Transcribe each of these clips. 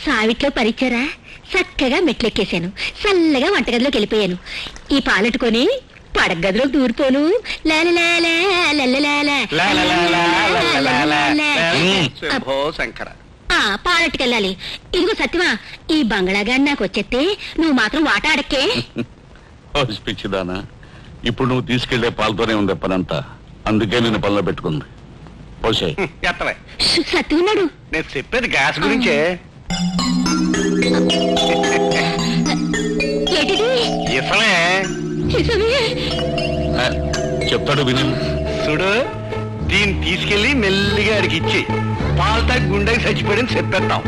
సావిట్లో పరిచారా చక్కగా మెట్లెక్కేశాను, చల్లగా వంటగదిలోకి వెళ్ళిపోయాను. ఈ పాలెట్టుకొని పడగదిలోకి దూరిపోను. పాలెట్టుకెళ్ళాలి. ఇదిగో సత్యమా, ఈ బంగళాగాడి నాకు వచ్చేస్తే నువ్వు మాత్రం వాట అడక్కే. పిచ్చిదానా, ఇప్పుడు నువ్వు తీసుకెళ్లే పాలతోనే ఉంది పనంతా, అందుకే నేను పనిలో పెట్టుకుంది. సత్యం ఉన్నాడు. నేను చెప్పేది గ్యాస్ గురించే. చెప్తాడు విని. చూడు, దీన్ని తీసుకెళ్లి మెల్లిగా అడిగి ఇచ్చి పాలు తాగి గుండెకి చచ్చిపోయాడని చెప్పేద్దాం.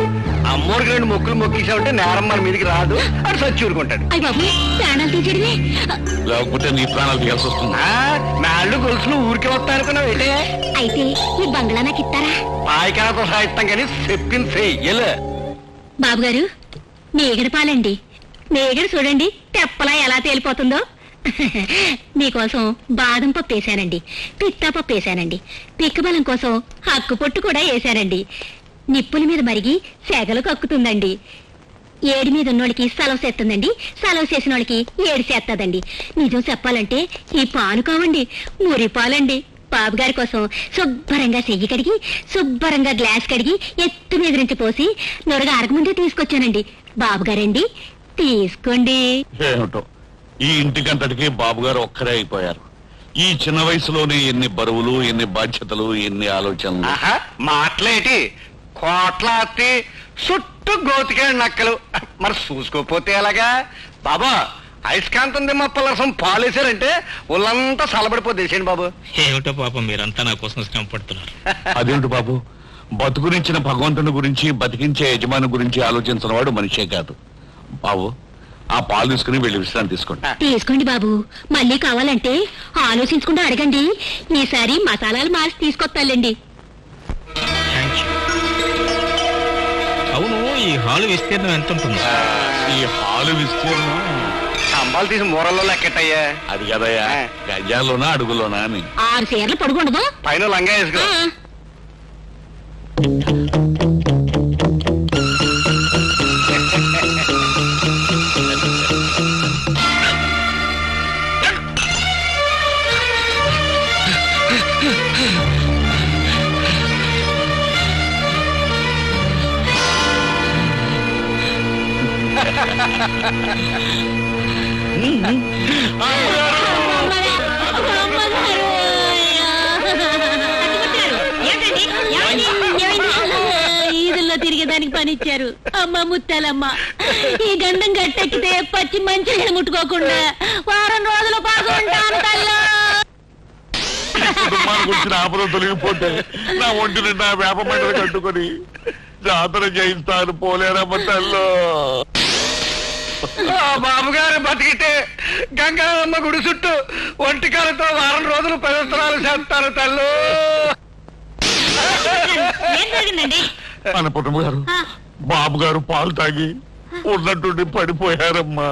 అమ్మోరికి 2 మొక్కులు మొక్కేసామంటే నేరం మన మీదకి రాదు, అని చచ్చి ఊరుకుంటాడు. లేకపోతే నీ ప్రాణాలు తీయాల్సి వస్తుంది. మేళ్ళు గొలుసులు ఊరికే వస్తా అనుకున్నావు ఏంటే? అయితే ఈ బంగ్లా నాకు ఇస్తారా? పాయికాలతో సాయిస్తాం కానీ చెప్పింది చెయ్యలే. బాబు గారు, మేగడ పాలండి. మేగడ చూడండి తెప్పలా ఎలా తేలిపోతుందో. మీకోసం బాదం పప్పు వేసానండి, పిత్తా పప్పు వేసానండి, పిక్కబలం కోసం హక్కు పొట్టు కూడా వేసానండి. నిప్పుల మీద మరిగి సెగలు కక్కుతుందండి. ఏడి మీద ఉన్నోళ్ళకి సెలవు చేస్తుందండి, సెలవు చేసిన వాళ్ళకి ఏడు చేస్తుందండి. నిజం చెప్పాలంటే ఈ పాలు కావండి, మురి పాలండి. బాబు గారి కోసం శుభ్రంగా చెయ్యి కడిగి శుభ్రంగా గ్లాస్ కడిగి ఎత్తు మీద నుంచి పోసి నొరగా అరగముందే తీసుకొచ్చానండి. బాబు గారండి, తీసుకోండి. ఏమిటో ఈ ఇంటికంతటికి బాబు గారు ఒక్కరే అయిపోయారు. ఈ చిన్న వయసులోనే ఎన్ని బరువులు, ఎన్ని బాధ్యతలు, ఎన్ని ఆలోచనలు. మాట్లాడి కోట్లాతి చుట్టూ గోతికాడు నక్కలు. మరి చూసుకోపోతే ఎలాగా బాబా? అయస్కాంతం దిమ్మప్పల రసం పాలేశారంటే ఒళ్ళంతా సలబడిపోతేసేయండి బాబు. ఏమిటో పాపం మీరంతా నా కోసం శ్రమ పడుతున్నారు. అదేమిటి బాబు, బతుకునిచ్చిన భగవంతుని గురించి, బతికించే యజమాని గురించి ఆలోచించిన వాడు మనిషే కాదు. బాబు, ఆ పాలు తీసుకుని వెళ్ళి విశ్రాంతి తీసుకోండి. తీసుకోండి బాబు, మళ్ళీ కావాలంటే ఆలోచించకుండా అడగండి. ఈసారి మసాలాలు మార్చి తీసుకొస్తాలండి. అవును, ఈ హాలు విస్తీర్ణం ఎంత ఉంటుంది? ఈ హాలు విస్తీర్ణం స్తంభాలు తీసి మూరల్లో లెక్కెట్టయ్యా. అది కదయ్యా, గజాల్లోనా అడుగులోనా అని. 6 చీరలు పడుకుండదు, పైన లంగా వేసుకో. ఈదుల్లో తిరిగేదానికి పనిచ్చారు. అమ్మ ముత్తాలమ్మ, ఈ గంధం గట్టెక్కితే పచ్చి మంచి ముట్టుకోకుండా వారం రోజులు పాల్గొంటాను తల్లా. గురించిన ఆపద తొలగిపోతే నా ఒంటి నిండా వేప మంటలు కట్టుకొని జాతర చేయిస్తాను పోలేరమ్మ తల్లో. బాబు గారు బతికితే గంగారమ్మ గుడి చుట్టూ ఒంటికాలతో వారం రోజులు ప్రదర్శనలు చేస్తారు తల్లు. అన్నపూర్ణమ్మ గారు, బాబు గారు పాలు తాగి ఉన్నట్టుండి పడిపోయారమ్మా.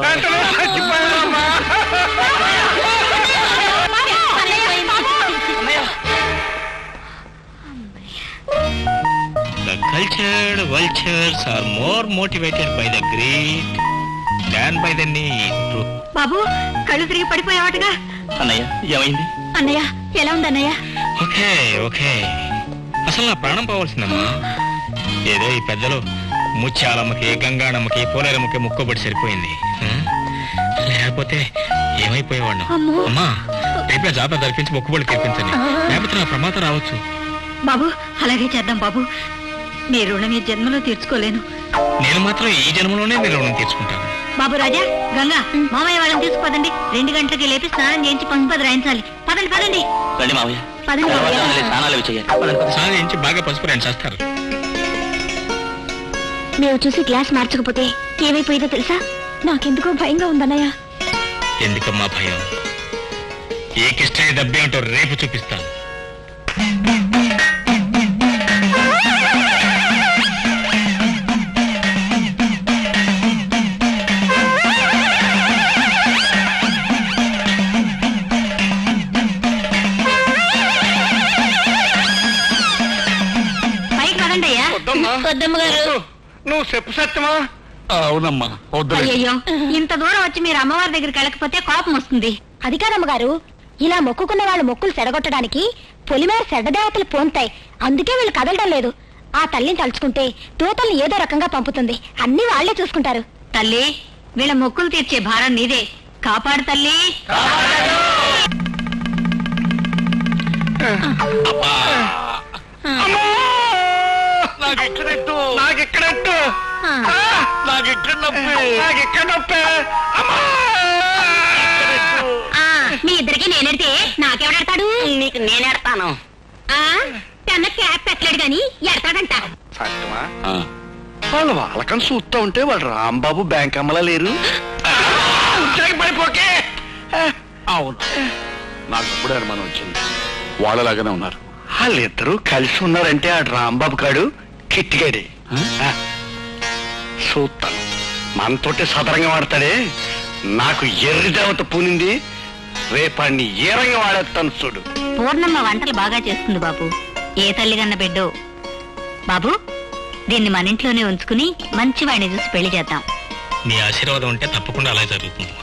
The cultured vultures are more motivated by the greed than by the need. బాబు, కళ్ళు తిరిగి పడిపోయావాటగా. అన్నయ్య, ఏమైంది? అన్నయ్య, ఎలా ఉంది అన్నయ్య? ఓకే ఓకే, అసలు నా ప్రాణం పోవాల్సిందమ్మా. ఏదో ఈ పెద్దలు ముత్యాలమ్మకి, గంగాణమ్మకి, పోలేరమ్మకి ముక్కబడి సరిపోయింది. లేకపోతే ఏమైపోయేవాడు. అమ్మా, రేపే జాతర జరిపించి మొక్కుబడి తెప్పించండి, లేకపోతే నా ప్రమాదం రావచ్చు. బాబు, అలాగే చేద్దాం బాబు. మీ రుణం ఈ జన్మలో తీర్చుకోలేను. నేను మాత్రం ఈ జన్మలోనే మీ రుణం తీర్చుకుంటాను. బాబు రాజా, గంగా, మామయ్య వాళ్ళని తీసుకుపదండి. 2 గంటలకి లేపి స్నానం చేయించి పంపది రాయించాలి. పదండి పదండి. రండి మామయ్య, పదండి. స్నానం చేయించి బాగా పసుపు రాయించి చేస్తారు. మేము చూసి గ్లాస్ మార్చకపోతే ఏమైపోయిందో తెలుసా? నాకెందుకో భయంగా ఉందన్నయ్య. ఎందుకమ్మా భయం? ఏ కిష్టయ్య దెబ్బేంటో రేపు చూపిస్తాను. పైకి పదండి అయ్యా. వద్దమ్మగారు. నువ్వు చెప్పు సత్యమా? అవునమ్మా, వద్దులే. అయ్యయ్యో, ఇంత దూరం వచ్చి మీరు అమ్మవారి దగ్గరికి వెళ్ళకపోతే కోపం వస్తుంది. అది కాదమ్మగారు, ఇలా మొక్కుకున్న వాళ్ళు మొక్కులు సెడగొట్టడానికి పొలిమేర సెడ్డదేవతలు పోంతాయి. అందుకే వీళ్ళు కదలడం లేదు. ఆ తల్లిని తలుచుకుంటే దూతల్ని ఏదో రకంగా పంపుతుంది. అన్ని వాళ్లే చూసుకుంటారు. తల్లి, వీళ్ళ మొక్కులు తీర్చే భారం నీదే. కాపాడు తల్లి. నాకెక్కడట్టు నాకెక్కడ నొప్పి. మీ ఇద్దరికి నేనెడితే నాకెవడెడతాడు? నీకు నేనెడతాను. తన క్యాప్ పెట్టలేడు గాని ఎడతాడంట. సత్యమా? ఆ, వాళ్ళు వాళ్ళకని చూస్తూ ఉంటే వాళ్ళు రాంబాబు బ్యాంక్ అమ్మలా లేరు. పడిపోకే. అవును, నాకు అప్పుడే అనుమానం వచ్చింది. వాళ్ళలాగానే ఉన్నారు. వాళ్ళిద్దరూ కలిసి ఉన్నారంటే ఆ రాంబాబు కాడు కిట్టిగాడే. చూస్తాను, మనతోటి సదరంగా వాడతాడే. నాకు ఎర్రి దేవత పూనింది, రేపాన్ని ఏ రంగా వాడేస్తాను చూడు. పూర్ణమ్మ వంటలు బాగా చేస్తుంది బాబు. ఏ తల్లి కన్న బిడ్డో. బాబు, దీన్ని మన ఇంట్లోనే ఉంచుకుని మంచి వాడిని చూసి పెళ్లి చేద్దాం. నీ ఆశీర్వాదం ఉంటే తప్పకుండా అలా జరుగుతుంది.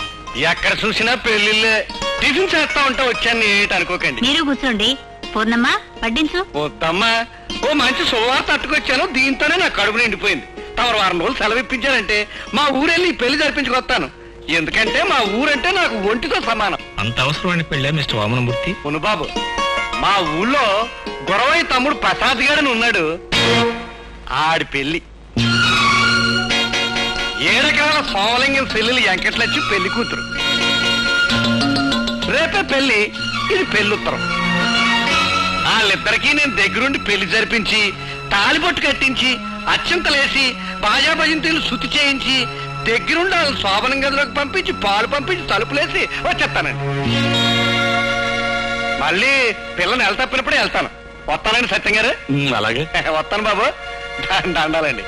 ఎక్కడ చూసినా పెళ్లిళ్ళే. టిఫిన్ చేస్తా ఉంటా వచ్చాను ఏంటి అనుకోకండి. మీరు కూర్చోండి. పూర్ణమ్మ, వడ్డించు. వద్దమ్మా, ఓ మంచి శుభవార్త తట్టుకొచ్చాను. దీంతోనే నా కడుపు నిండిపోయింది. తమరు వారం రోజులు సెలవు ఇప్పించారంటే మా ఊరెళ్ళి పెళ్లి జరిపించుకొస్తాను. ఎందుకంటే మా ఊరంటే నాకు ఒంటితో సమానం. అంత అవసరమైన పెళ్ళే మిస్టర్ వామనమూర్తి. ఉను బాబు, మా ఊళ్ళో గొరవయ్య తమ్ముడు ప్రసాద్ గారని ఉన్నాడు. ఆడి పెళ్లి. 7 ఎకరాల సోమలింగం చెల్లెలు వెంకటలచ్చి పెళ్లి కూతురు. రేపే పెళ్లి. ఇది పెళ్ళుత్తరం. వాళ్ళిద్దరికీ నేను దగ్గరుండి పెళ్లి జరిపించి తాళిబొట్టు కట్టించి అత్యంతలేసి బాజా భజంతులు శుద్ధి చేయించి దగ్గరుండి వాళ్ళు శోభనం గదిలోకి పంపించి పాలు పంపించి తలుపులేసి వచ్చేస్తానండి. మళ్ళీ పిల్లని నెల తప్పినప్పుడే వెళ్తాను. వస్తానండి సత్యం గారు. అలాగే. వస్తాను బాబు. దండాలండి.